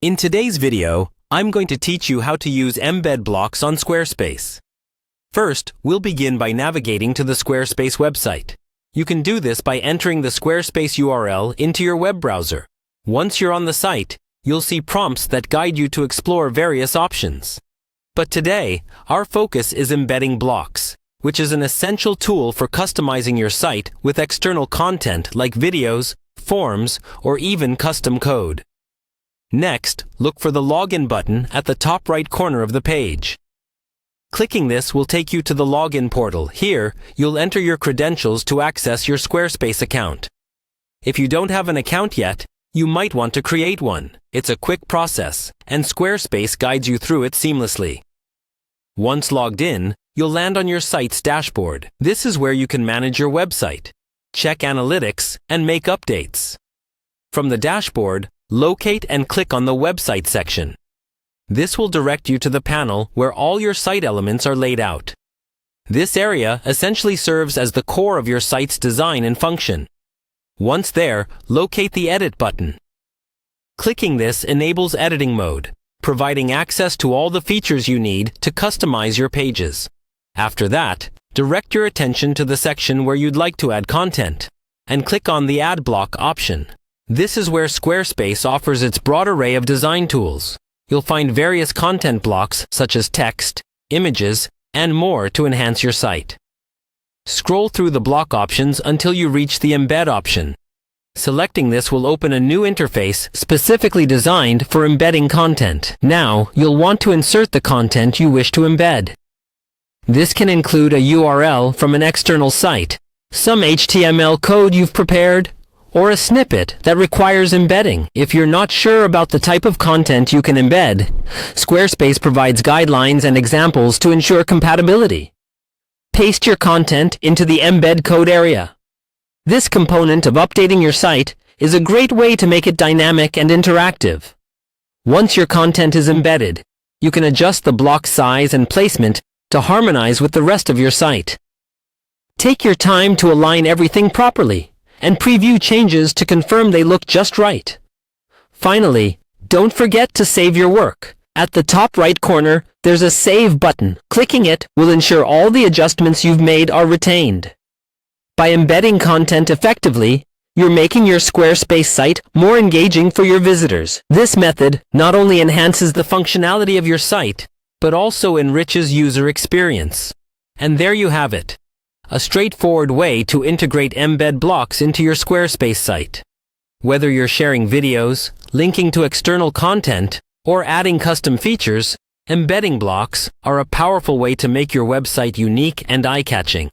In today's video, I'm going to teach you how to use embed blocks on Squarespace. First, we'll begin by navigating to the Squarespace website. You can do this by entering the Squarespace URL into your web browser. Once you're on the site, you'll see prompts that guide you to explore various options. But today, our focus is embedding blocks, which is an essential tool for customizing your site with external content like videos, forms, or even custom code. Next, look for the Login button at the top right corner of the page. Clicking this will take you to the Login portal. Here, you'll enter your credentials to access your Squarespace account. If you don't have an account yet, you might want to create one. It's a quick process, and Squarespace guides you through it seamlessly. Once logged in, you'll land on your site's dashboard. This is where you can manage your website, check analytics, and make updates. From the dashboard, locate and click on the Website section. This will direct you to the panel where all your site elements are laid out. This area essentially serves as the core of your site's design and function. Once there, locate the Edit button. Clicking this enables editing mode, providing access to all the features you need to customize your pages. After that, direct your attention to the section where you'd like to add content, and click on the Add Block option. This is where Squarespace offers its broad array of design tools. You'll find various content blocks such as text, images, and more to enhance your site. Scroll through the block options until you reach the Embed option. Selecting this will open a new interface specifically designed for embedding content. Now, you'll want to insert the content you wish to embed. This can include a URL from an external site, some HTML code you've prepared, or a snippet that requires embedding. If you're not sure about the type of content you can embed, Squarespace provides guidelines and examples to ensure compatibility. Paste your content into the embed code area. This component of updating your site is a great way to make it dynamic and interactive. Once your content is embedded, you can adjust the block size and placement to harmonize with the rest of your site. Take your time to align everything properly and preview changes to confirm they look just right. Finally, don't forget to save your work. At the top right corner, there's a Save button. Clicking it will ensure all the adjustments you've made are retained. By embedding content effectively, you're making your Squarespace site more engaging for your visitors. This method not only enhances the functionality of your site, but also enriches user experience. And there you have it. A straightforward way to integrate embed blocks into your Squarespace site. Whether you're sharing videos, linking to external content, or adding custom features, embedding blocks are a powerful way to make your website unique and eye-catching.